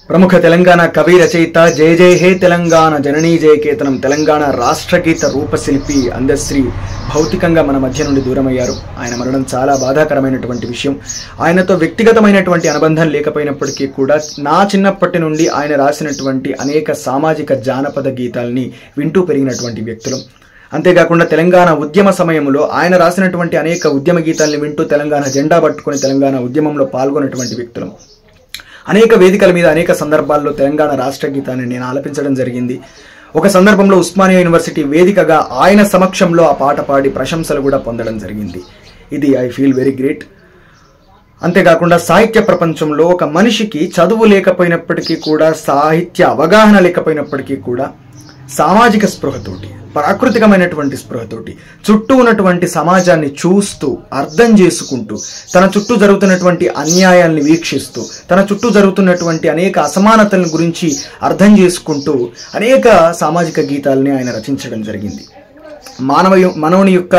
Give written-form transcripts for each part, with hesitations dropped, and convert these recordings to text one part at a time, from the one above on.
ప్రముఖ తెలంగాణ కవి రచయిత జయ జయ హే తెలంగాణ జననీ జయకేతనం తెలంగాణ రాష్ట్రగీత రూపశిల్పి అందశ్రీ భౌతికంగా మన మధ్య నుండి దూరమయ్యారు. ఆయన మరణం చాలా బాధాకరమైనటువంటి విషయం. ఆయనతో వ్యక్తిగతమైనటువంటి అనుబంధం లేకపోయినప్పటికీ కూడా నా చిన్నప్పటి నుండి ఆయన రాసినటువంటి అనేక సామాజిక జానపద గీతాల్ని వింటూ పెరిగినటువంటి వ్యక్తులు. అంతేకాకుండా తెలంగాణ ఉద్యమ సమయంలో ఆయన రాసినటువంటి అనేక ఉద్యమ గీతాల్ని వింటూ తెలంగాణ జెండా పట్టుకుని తెలంగాణ ఉద్యమంలో పాల్గొన్నటువంటి వ్యక్తులు. అనేక వేదికల మీద అనేక సందర్భాల్లో తెలంగాణ రాష్ట్ర గీతాన్ని నేను ఆలపించడం జరిగింది. ఒక సందర్భంలో ఉస్మానియా యూనివర్సిటీ వేదికగా ఆయన సమక్షంలో ఆ పాట పాడి ప్రశంసలు కూడా పొందడం జరిగింది. ఇది ఐ ఫీల్ వెరీ గ్రేట్. అంతేకాకుండా సాహిత్య ప్రపంచంలో ఒక మనిషికి చదువు లేకపోయినప్పటికీ కూడా, సాహిత్య అవగాహన లేకపోయినప్పటికీ కూడా సామాజిక స్పృహతోటి, ప్రాకృతికమైనటువంటి స్పృహతోటి చుట్టూ ఉన్నటువంటి సమాజాన్ని చూస్తూ అర్థం చేసుకుంటూ, తన చుట్టూ జరుగుతున్నటువంటి అన్యాయాల్ని వీక్షిస్తూ, తన చుట్టూ జరుగుతున్నటువంటి అనేక అసమానతల గురించి అర్థం చేసుకుంటూ అనేక సామాజిక గీతాలని ఆయన రచించడం జరిగింది. మానవుని యొక్క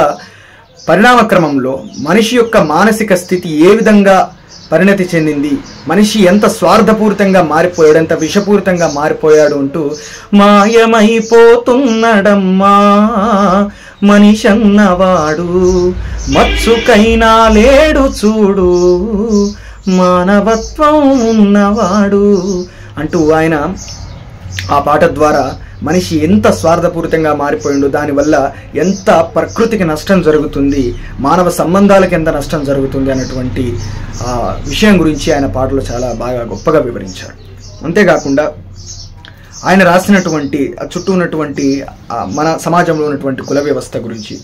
పరిణామ క్రమంలో మనిషి యొక్క మానసిక స్థితి ఏ విధంగా పరిణతి చెందింది, మనిషి ఎంత స్వార్థపూరితంగా మారిపోయాడు, ఎంత విషపూరితంగా మారిపోయాడు అంటూ మాయమైపోతున్నడమ్మా మనిషన్నవాడు, మత్సుకైనా లేడు చూడు మానవత్వం ఉన్నవాడు అంటూ ఆయన ఆ పాట ద్వారా మనిషి ఎంత స్వార్థపూరితంగా మారిపోయిండు, దానివల్ల ఎంత ప్రకృతికి నష్టం జరుగుతుంది, మానవ సంబంధాలకు ఎంత నష్టం జరుగుతుంది అన్నటువంటి విషయం గురించి ఆయన పాటలు చాలా బాగా గొప్పగా వివరించారు. అంతేకాకుండా ఆయన రాసినటువంటి చుట్టూ ఉన్నటువంటి మన సమాజంలో ఉన్నటువంటి కుల వ్యవస్థ గురించి,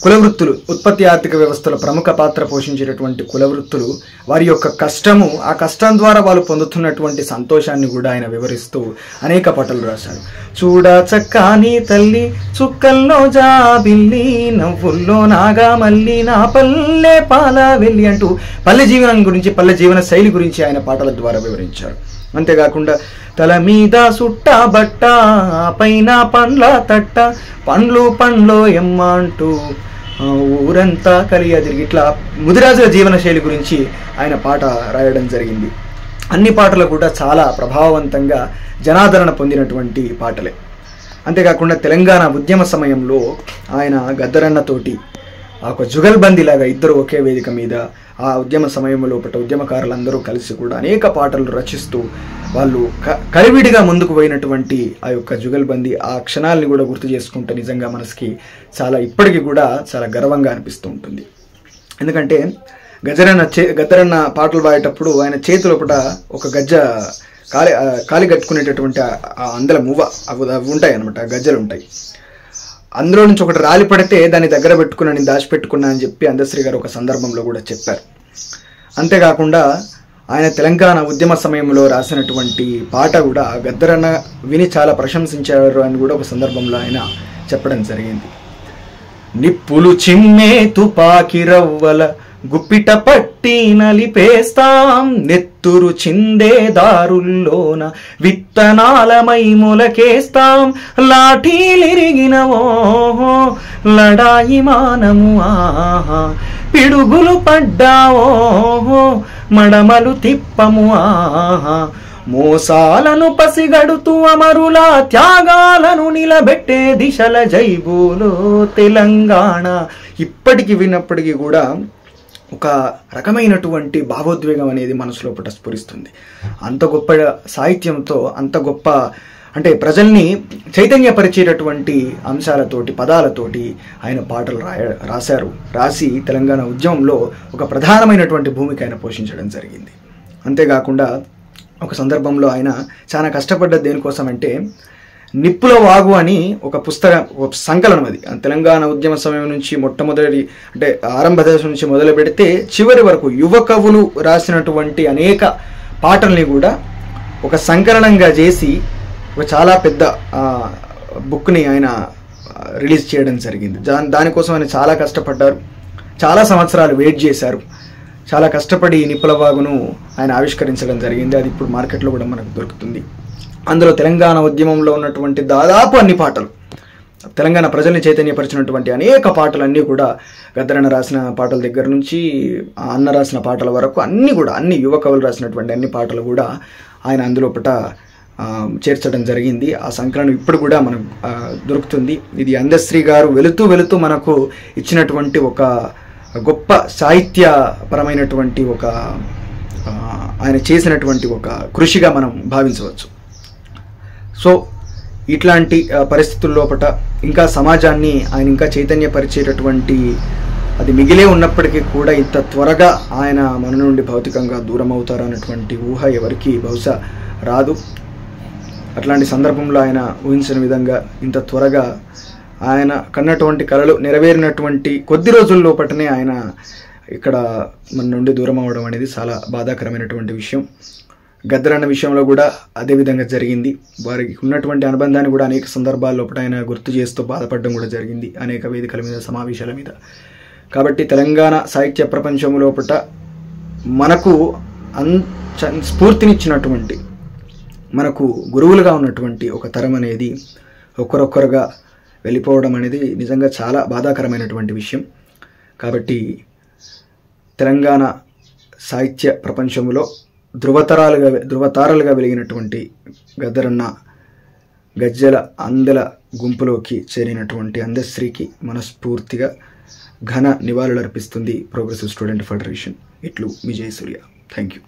కుల వృత్తులు, ఉత్పత్తి ఆర్థిక వ్యవస్థలో ప్రముఖ పాత్ర పోషించేటటువంటి కుల వృత్తులు, వారి యొక్క కష్టము, ఆ కష్టం ద్వారా వాళ్ళు పొందుతున్నటువంటి సంతోషాన్ని కూడా ఆయన వివరిస్తూ అనేక పాటలు రాశారు. చూడ చక్కాని తల్లి చుక్కల్లో జాబిల్లి నవ్వుల్లో నాగా మల్లి నా పల్లె పాల వెళ్ళి అంటూ పల్లె జీవనం గురించి, పల్లె జీవన శైలి గురించి ఆయన పాటల ద్వారా వివరించారు. అంతేకాకుండా తల మీద సుట్ట బట్ట పైన పండ్ల తట్ట పండ్లు పండ్లో ఎమ్మ అంటూ ఊరంతా కలియ తిరిగి, ఇట్లా ముదిరాజుల జీవన శైలి గురించి ఆయన పాట రాయడం జరిగింది. అన్ని పాటలు కూడా చాలా ప్రభావవంతంగా జనాదరణ పొందినటువంటి పాటలే. అంతేకాకుండా తెలంగాణ ఉద్యమ సమయంలో ఆయన గద్దరన్నతోటి ఒక జుగల్బందీలాగా ఇద్దరు ఒకే వేదిక మీద ఆ ఉద్యమ సమయంలో ఉద్యమకారులందరూ కలిసి కూడా అనేక పాటలు రచిస్తూ వాళ్ళు కలివిడిగా ముందుకు పోయినటువంటి ఆ యొక్క జుగల్బందీ, ఆ క్షణాలని కూడా గుర్తు చేసుకుంటే నిజంగా మనసుకి చాలా ఇప్పటికీ కూడా చాలా గర్వంగా అనిపిస్తూ ఉంటుంది. ఎందుకంటే గద్దరన్న పాటలు పాడేటప్పుడు ఆయన చేతిలో ఒక గజ్జ కాలి కట్టుకునేటటువంటి అందల మువ్వ అవి ఉంటాయి అనమాట, గజ్జలు ఉంటాయి. అందులో నుంచి ఒకటి రాలి పడితే దాన్ని దగ్గర పెట్టుకున్నా, నేను దాచిపెట్టుకున్నా అని చెప్పి అందశ్రీ గారు ఒక సందర్భంలో కూడా చెప్పారు. అంతేకాకుండా ఆయన తెలంగాణ ఉద్యమ సమయంలో రాసినటువంటి పాట కూడా గద్దరన్న విని చాలా ప్రశంసించారు అని కూడా ఒక సందర్భంలో ఆయన చెప్పడం జరిగింది. నిప్పులు చిమ్మే తుపాకి రవ్వల గుప్పిట పట్టి నలిపేస్తాం, నెత్తురు చిందే దారుల్లోన విత్తనాలమై మొలకేస్తాం, లాఠీలిరిగిన ఓహో లడాయి మానము ఆహా, పిడుగులు పడ్డావోహో మడమలు తిప్పము ఆహా, మోసాలను పసిగడుతూ అమరుల త్యాగాలను నిలబెట్టే దిశల జైబోలో తెలంగాణ. ఇప్పటికి విన్నప్పటికీ కూడా ఒక రకమైనటువంటి భావోద్వేగం అనేది మనసులో స్ఫురిస్తుంది. అంత గొప్ప సాహిత్యంతో, అంత గొప్ప అంటే ప్రజల్ని చైతన్యపరిచేటటువంటి అంశాలతోటి, పదాలతోటి ఆయన పాటలు రాశారు. రాసి తెలంగాణ ఉద్యమంలో ఒక ప్రధానమైనటువంటి భూమిక ఆయన పోషించడం జరిగింది. అంతేకాకుండా ఒక సందర్భంలో ఆయన చాలా కష్టపడ్డది దేనికోసం అంటే, నిప్పుల వాగు అని ఒక సంకలనం, అది తెలంగాణ ఉద్యమ సమయం నుంచి మొట్టమొదటి అంటే ఆరంభ దశ నుంచి మొదలు పెడితే చివరి వరకు యువ కవులు రాసినటువంటి అనేక పాటల్ని కూడా ఒక సంకలనంగా చేసి ఒక చాలా పెద్ద బుక్ని ఆయన రిలీజ్ చేయడం జరిగింది. దానికోసం ఆయన చాలా కష్టపడ్డారు, చాలా సంవత్సరాలు వెయిట్ చేశారు. చాలా కష్టపడి నిప్పుల వాగును ఆయన ఆవిష్కరించడం జరిగింది. అది ఇప్పుడు మార్కెట్లో కూడా మనకు దొరుకుతుంది. అందులో తెలంగాణ ఉద్యమంలో ఉన్నటువంటి దాదాపు అన్ని పాటలు, తెలంగాణ ప్రజల్ని చైతన్యపరిచినటువంటి అనేక పాటలన్నీ కూడా గద్దరన్న రాసిన పాటల దగ్గర నుంచి అన్న రాసిన పాటల వరకు అన్నీ కూడా అన్ని యువ కవులు రాసినటువంటి అన్ని పాటలు కూడా ఆయన అందులోపట చేర్చడం జరిగింది. ఆ సంకలనం ఇప్పుడు కూడా మనకు దొరుకుతుంది. ఇది అందశ్రీ గారు వెళుతూ వెళుతూ మనకు ఇచ్చినటువంటి ఒక గొప్ప సాహిత్యపరమైనటువంటి ఒక ఆయన చేసినటువంటి ఒక కృషిగా మనం భావించవచ్చు. సో ఇట్లాంటి పరిస్థితుల్లోపట ఇంకా సమాజాన్ని ఆయన ఇంకా చైతన్యపరిచేటటువంటి అది మిగిలే ఉన్నప్పటికీ కూడా ఇంత త్వరగా ఆయన మన నుండి భౌతికంగా దూరం అవుతారన్నటువంటి ఊహ ఎవరికి బహుశా రాదు. అట్లాంటి సందర్భంలో ఆయన ఊహించిన విధంగా ఇంత త్వరగా ఆయన కన్నటువంటి కలలు నెరవేరినటువంటి కొద్ది రోజుల్లోపటనే ఆయన ఇక్కడ మన నుండి దూరం అవడం అనేది చాలా బాధాకరమైనటువంటి విషయం. గద్దరన్న విషయంలో కూడా అదే విధంగా జరిగింది. వారికి ఉన్నటువంటి అనుబంధాన్ని కూడా అనేక సందర్భాల్లో ఆయన గుర్తు చేస్తూ బాధపడడం కూడా జరిగింది అనేక వేదికల మీద, సమావేశాల మీద. కాబట్టి తెలంగాణ సాహిత్య ప్రపంచం లోపల మనకు స్ఫూర్తినిచ్చినటువంటి, మనకు గురువులుగా ఉన్నటువంటి ఒక తరం అనేది ఒక్కరొక్కరుగా వెళ్ళిపోవడం అనేది నిజంగా చాలా బాధాకరమైనటువంటి విషయం. కాబట్టి తెలంగాణ సాహిత్య ప్రపంచంలో ధృవతారాలుగా వెలిగినటువంటి గద్దరన్న గజ్జెల అందెల గుంపులోకి చేరినటువంటి అందశ్రీకి మనస్ఫూర్తిగా ఘన నివాళులు అర్పిస్తుంది ప్రోగ్రెసివ్ స్టూడెంట్ ఫెడరేషన్. ఇట్లు మీ జయసూర్య. Thank you.